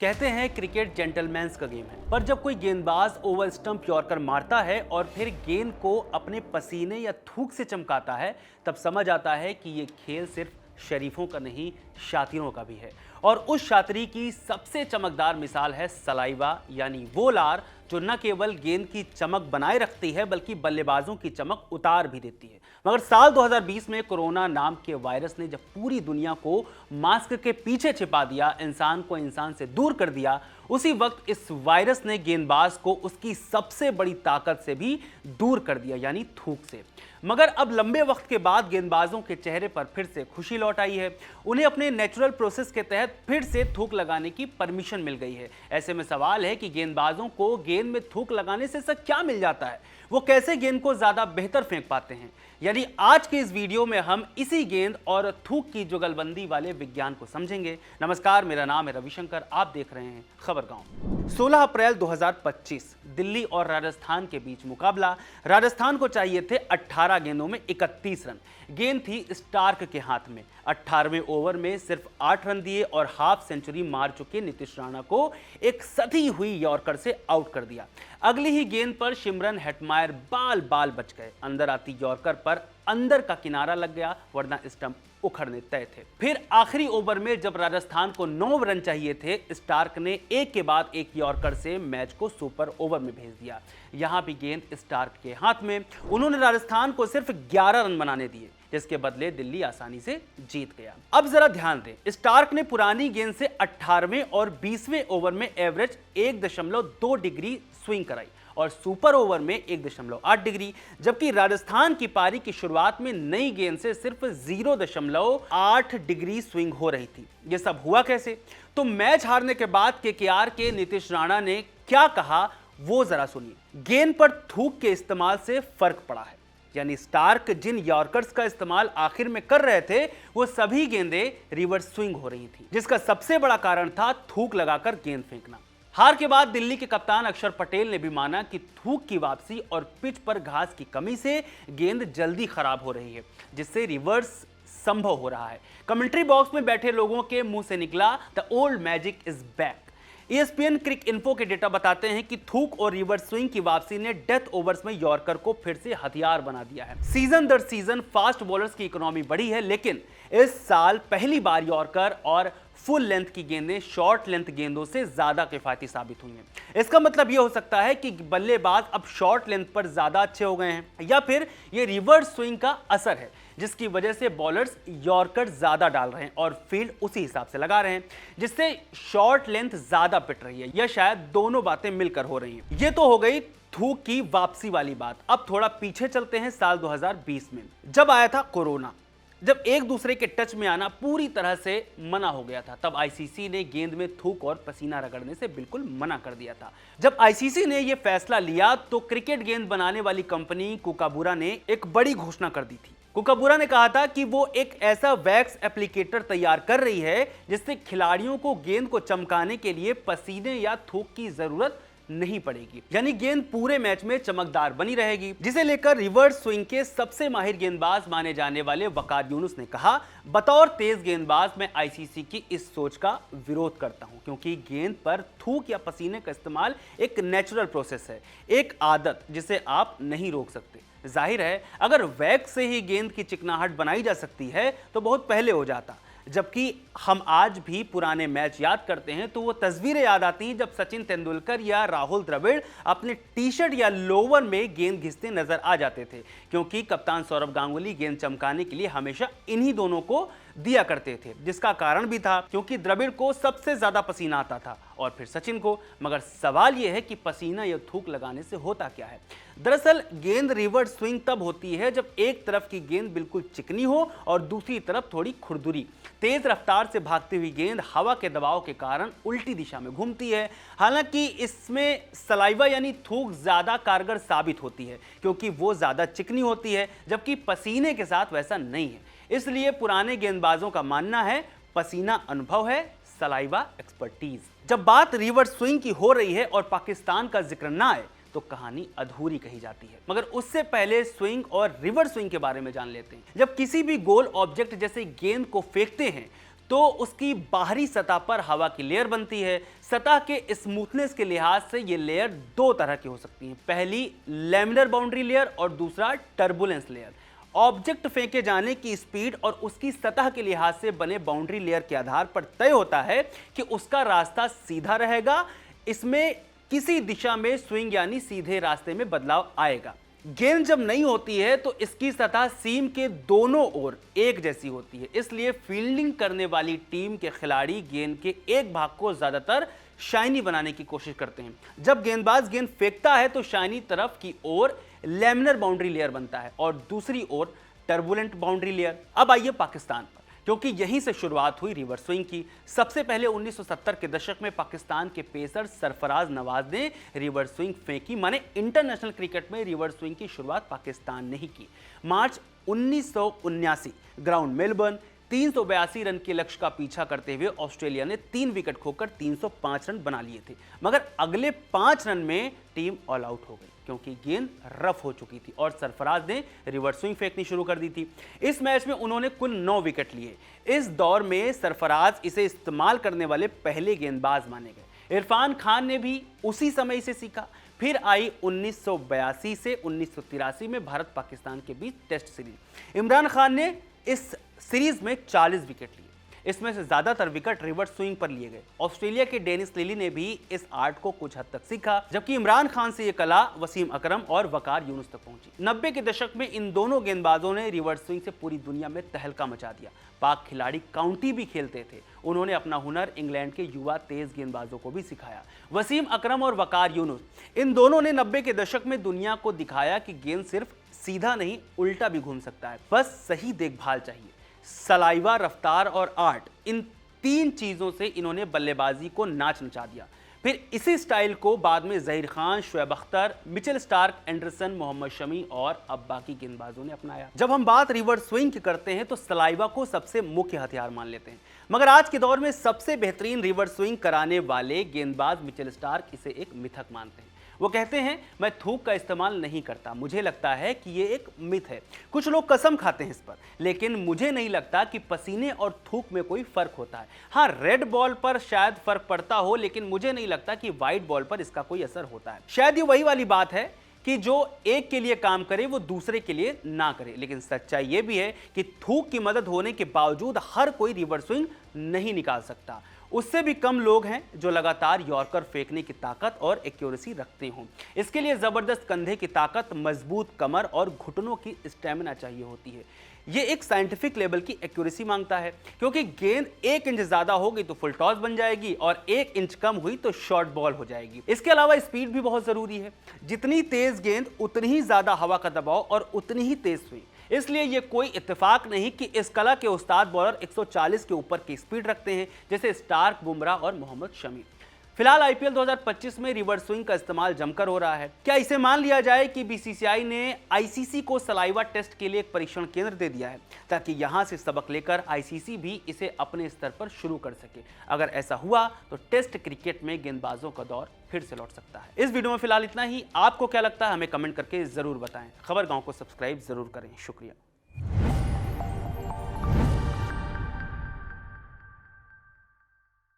कहते हैं cricket gentleman's का गेम है, पर जब कोई गेंदबाज ओवर स्टंप यॉर्कर मारता है और फिर गेंद को अपने पसीने या थूक से चमकाता है, तब समझ आता है कि ये खेल सिर्फ शरीफों का नहीं, शातिरों का भी है। और उस शातिरी की सबसे चमकदार मिसाल है सलाइवा, यानी वो लार जो न केवल गेंद की चमक बनाए रखती है बल्कि बल्लेबाजों की चमक उतार भी देती है। मगर साल 2020 में कोरोना नाम के वायरस ने जब पूरी दुनिया को मास्क के पीछे छिपा दिया, इंसान को इंसान से दूर कर दिया, उसी वक्त इस वायरस ने गेंदबाज को उसकी सबसे बड़ी ताकत से भी दूर कर दिया, यानी थूक से। मगर अब लंबे वक्त के बाद गेंदबाजों के चेहरे पर फिर से खुशी लौट आई है। उन्हें अपने नेचुरल प्रोसेस के तहत फिर से थूक लगाने की परमिशन मिल गई है। ऐसे में सवाल है कि गेंदबाजों को गेंद में थूक लगाने से ऐसा क्या मिल जाता है, वो कैसे गेंद को ज्यादा बेहतर फेंक पाते हैं। यानी आज के इस वीडियो में हम इसी गेंद और थूक की जुगलबंदी वाले विज्ञान को समझेंगे। नमस्कार, मेरा नाम है रविशंकर, आप देख रहे हैं खबरगांव। 16 अप्रैल 2025 दिल्ली और राजस्थान के बीच मुकाबला। राजस्थान को चाहिए थे 18 गेंदों में 31 रन। गेंद थी स्टार्क के हाथ में। 18वें ओवर में सिर्फ 8 रन दिए और हाफ सेंचुरी मार चुके नीतीश राणा को एक सधी हुई यॉर्कर से आउट कर दिया। अगली ही गेंद पर सिमरन हेटमायर बाल बाल बच गए। अंदर आती यॉर्कर पर अंदर का किनारा लग गया, वरना स्टंप उखड़ने तय थे। फिर आखिरी ओवर में जब राजस्थान को 9 रन चाहिए थे, स्टार्क ने एक के बाद एक यॉर्कर से मैच को सुपर ओवर में भेज दिया। यहां भी गेंद स्टार्क के हाथ में। उन्होंने राजस्थान को सिर्फ 11 रन बनाने दिए, जिसके बदले दिल्ली आसानी से जीत गया। अब जरा ध्यान दें, स्टार्क ने पुरानी गेंद से 18वें और 20वें ओवर में एवरेज 1.2 डिग्री स्विंग कराई और सुपर ओवर में 1.8 डिग्री, जबकि राजस्थान की पारी की शुरुआत में नई गेंद से सिर्फ 0.8 डिग्री स्विंग हो रही थी। यह सब हुआ कैसे? तो मैच हारने के बाद केकेआर के नीतीश राणा ने क्या कहा, वो जरा सुनिए। गेंद पर थूक के इस्तेमाल से फर्क पड़ा है, यानी स्टार्क जिन यॉर्कर्स का इस्तेमाल आखिर में कर रहे थे, वो सभी गेंदें रिवर्स स्विंग हो रही थी, जिसका सबसे बड़ा कारण था थूक लगाकर गेंद फेंकना। हार के बाद दिल्ली के कप्तान अक्षर पटेल ने भी माना कि थूक की वापसी और पिच पर घास की कमी से गेंद जल्दी खराब हो रही है, जिससे रिवर्स संभव हो रहा है। कमेंट्री बॉक्स में बैठे लोगों के मुंह से निकला, the old magic is back. ESPN Cricinfo के डेटा बताते हैं कि थूक और रिवर्स स्विंग की वापसी ने डेथ ओवर्स में यॉर्कर को फिर से हथियार बना दिया है। सीजन दर सीजन फास्ट बॉलर्स की इकोनॉमी बढ़ी है, लेकिन इस साल पहली बार यॉर्कर और फुल लेंथ की गेंदें शॉर्ट लेंथ गेंदों से ज्यादा किफायती साबित हुई हैं। इसका मतलब यह हो सकता है कि बल्लेबाज अब शॉर्ट लेंथ पर ज्यादा अच्छे हो गए हैं, या फिर यह रिवर्स स्विंग का असर है, जिसकी वजह से बॉलर्स यॉर्कर ज्यादा डाल रहे हैं और फील्ड उसी हिसाब से लगा रहे हैं, जिससे शॉर्ट लेंथ ज्यादा पिट रही है, या शायद दोनों बातें मिलकर हो रही हैं। ये तो हो गई थूक की वापसी वाली बात। अब थोड़ा पीछे चलते हैं साल 2020 में, जब आया था कोरोना। जब एक दूसरे के टच में आना पूरी तरह से मना हो गया था, तब आईसीसी ने गेंद में थूक और पसीना रगड़ने से बिल्कुल मना कर दिया था। जब आईसीसी ने यह फैसला लिया तो क्रिकेट गेंद बनाने वाली कंपनी कुकाबुरा ने एक बड़ी घोषणा कर दी थी। कुकाबुरा ने कहा था कि वो एक ऐसा वैक्स एप्लीकेटर तैयार कर रही है जिससे खिलाड़ियों को गेंद को चमकाने के लिए पसीने या थूक की जरूरत नहीं पड़ेगी, यानी गेंद पूरे मैच में चमकदार बनी रहेगी। जिसे लेकर रिवर्स स्विंग के सबसे माहिर गेंदबाज माने जाने वाले वकार यूनुस ने कहा, बतौर तेज गेंदबाज मैं आईसीसी की इस सोच का विरोध करता हूं, क्योंकि गेंद पर थूक या पसीने का इस्तेमाल एक नेचुरल प्रोसेस है, एक आदत जिसे आप नहीं रोक सकते। जाहिर है, अगर वैक्स से ही गेंद की चिकनाहट बनाई जा सकती है तो बहुत पहले हो जाता। जबकि हम आज भी पुराने मैच याद करते हैं तो वो तस्वीरें याद आती हैं जब सचिन तेंदुलकर या राहुल द्रविड़ अपने टी शर्ट या लोवर में गेंद घिसते नजर आ जाते थे, क्योंकि कप्तान सौरव गांगुली गेंद चमकाने के लिए हमेशा इन्हीं दोनों को दिया करते थे, जिसका कारण भी था क्योंकि द्रविड़ को सबसे ज्यादा पसीना आता था और फिर सचिन को। मगर सवाल यह है कि पसीना या थूक लगाने से होता क्या है? दरअसल गेंद रिवर्स स्विंग तब होती है जब एक तरफ की गेंद बिल्कुल चिकनी हो और दूसरी तरफ थोड़ी खुरदुरी। तेज रफ्तार से भागती हुई गेंद हवा के दबाव के कारण उल्टी दिशा में घूमती है। हालांकि इसमें सलाइवा यानी थूक ज्यादा कारगर साबित होती है, क्योंकि वो ज्यादा चिकनी होती है, जबकि पसीने के साथ वैसा नहीं है। इसलिए पुराने गेंदबाजों का मानना है पसीना अनुभव है, सलाइवा एक्सपर्टीज। जब बात रिवर्स स्विंग की हो रही है और पाकिस्तान का जिक्र ना आए तो कहानी अधूरी कही जाती है। मगर उससे पहले स्विंग और रिवर्स स्विंग के बारे में जान लेते हैं। जब किसी भी गोल ऑब्जेक्ट जैसे गेंद को फेंकते हैं तो उसकी बाहरी सतह पर हवा की लेयर बनती है। सतह के स्मूथनेस के लिहाज से ये लेयर दो तरह की हो सकती हैं, पहली लैमिनर बाउंड्री लेयर और दूसरा टर्बुलेंस लेयर। ऑब्जेक्ट फेंके जाने की स्पीड और उसकी सतह के लिहाज से बने बाउंड्री लेयर के आधार पर तय होता है कि उसका रास्ता सीधा रहेगा, इसमें किसी दिशा में स्विंग यानी सीधे रास्ते में बदलाव आएगा। गेंद जब नहीं होती है तो इसकी सतह सीम के दोनों ओर एक जैसी होती है, इसलिए फील्डिंग करने वाली टीम के खिलाड़ी गेंद के एक भाग को ज्यादातर शाइनी बनाने की कोशिश करते हैं। जब गेंदबाज गेंद फेंकता है तो शाइनी तरफ की ओर लैमिनर बाउंड्री लेयर बनता है और दूसरी ओर टर्बुलेंट बाउंड्री लेयर। अब आइए पाकिस्तान पर, क्योंकि यहीं से शुरुआत हुई रिवर्स स्विंग की। सबसे पहले 1970 के दशक में पाकिस्तान के पेसर सरफराज नवाज ने रिवर्स स्विंग फेंकी, माने इंटरनेशनल क्रिकेट में रिवर्स स्विंग की शुरुआत पाकिस्तान ने ही की। मार्च 1979 ग्राउंड मेलबर्न 382 रन के लक्ष्य का पीछा करते हुए ऑस्ट्रेलिया ने 3 विकेट खोकर 305 रन बना लिए थे, मगर अगले 5 रन में टीम ऑल आउट हो गई क्योंकि गेंद रफ हो चुकी थी और सरफराज ने रिवर्स स्विंग फेंकनी शुरू कर दी थी। इस मैच में उन्होंने कुल 9 विकेट लिए। इस दौर में सरफराज इसे इस्तेमाल करने वाले पहले गेंदबाज माने गए। इरफान खान ने भी उसी समय इसे सीखा। फिर आई 1982 से 1983 में भारत पाकिस्तान के बीच टेस्ट सीरीज। इमरान खान ने इस सीरीज में 40 विकेट लिए, इसमें से ज्यादातर विकेट रिवर्स स्विंग पर लिए गए। ऑस्ट्रेलिया के डेनिस लिली ने भी इस आर्ट को कुछ हद तक सीखा, जबकि इमरान खान से यह कला वसीम अकरम और वकार यूनुस तक पहुंची। 90 के दशक में इन दोनों गेंदबाजों ने रिवर्स स्विंग से पूरी दुनिया में तहलका मचा दिया। पाक खिलाड़ी काउंटी भी खेलते थे। उन्होंने अपना हुनर इंग्लैंड के युवा तेज गेंदबाजों को भी सिखाया। वसीम अकरम और वकार यूनुस, इन दोनों ने 90 के दशक में दुनिया को दिखाया कि गेंद सिर्फ सीधा नहीं उल्टा भी घूम सकता है, बस सही देखभाल चाहिए। सलाइवा, रफ्तार और आर्ट, इन 3 चीजों से इन्होंने बल्लेबाजी को नाच नचा दिया। फिर इसी स्टाइल को बाद में Zaheer Khan, Shoaib Akhtar, Mitchell Starc, Anderson, Mohammed Shami और अब बाकी गेंदबाजों ने अपनाया। जब हम बात रिवर्स स्विंग की करते हैं तो सलाइवा को सबसे मुख्य हथियार मान लेते हैं, मगर आज के दौर में सबसे बेहतरीन रिवर्स स्विंग कराने वाले गेंदबाज मिचेल स्टार्क इसे एक मिथक मानते हैं। वो कहते हैं, मैं थूक का इस्तेमाल नहीं करता, मुझे लगता है कि ये एक मिथ है। कुछ लोग कसम खाते हैं इस पर, लेकिन मुझे नहीं लगता कि पसीने और थूक में कोई फर्क होता है। हाँ, रेड बॉल पर शायद फर्क पड़ता हो, लेकिन मुझे नहीं लगता कि व्हाइट बॉल पर इसका कोई असर होता है। शायद ये वही वाली बात है कि जो एक के लिए काम करे वो दूसरे के लिए ना करे। लेकिन सच्चाई ये भी है कि थूक की मदद होने के बावजूद हर कोई रिवर्स स्विंग नहीं निकाल सकता। उससे भी कम लोग हैं जो लगातार यॉर्कर फेंकने की ताकत और एक्यूरेसी रखते हों। इसके लिए जबरदस्त कंधे की ताकत, मजबूत कमर और घुटनों की स्टेमिना चाहिए होती है। ये एक साइंटिफिक लेवल की एक्यूरेसी मांगता है, क्योंकि गेंद 1 इंच ज्यादा होगी तो फुल टॉस बन जाएगी और 1 इंच कम हुई तो शॉर्ट बॉल हो जाएगी। इसके अलावा स्पीड भी बहुत जरूरी है। जितनी तेज गेंद उतनी ही ज्यादा हवा का दबाव और उतनी ही तेज स्विंग। इसलिए यह कोई इत्तेफाक नहीं कि इस कला के उस्ताद बॉलर 140 के ऊपर की स्पीड रखते हैं, जैसे स्टार्क, बुमराह और मोहम्मद शमी। फिलहाल आईपीएल 2025 में रिवर्स स्विंग का इस्तेमाल जमकर हो रहा है। क्या इसे मान लिया जाए कि बीसीसीआई ने आईसीसी को सलाइवा टेस्ट के लिए एक परीक्षण केंद्र दे दिया है, ताकि यहां से सबक लेकर आईसीसी भी इसे अपने स्तर पर शुरू कर सके? अगर ऐसा हुआ तो टेस्ट क्रिकेट में गेंदबाजों का दौर फिर से लौट सकता है। इस वीडियो में फिलहाल इतना ही। आपको क्या लगता है हमें कमेंट करके जरूर बताएं। खबर गांव को सब्सक्राइब जरूर करें। शुक्रिया।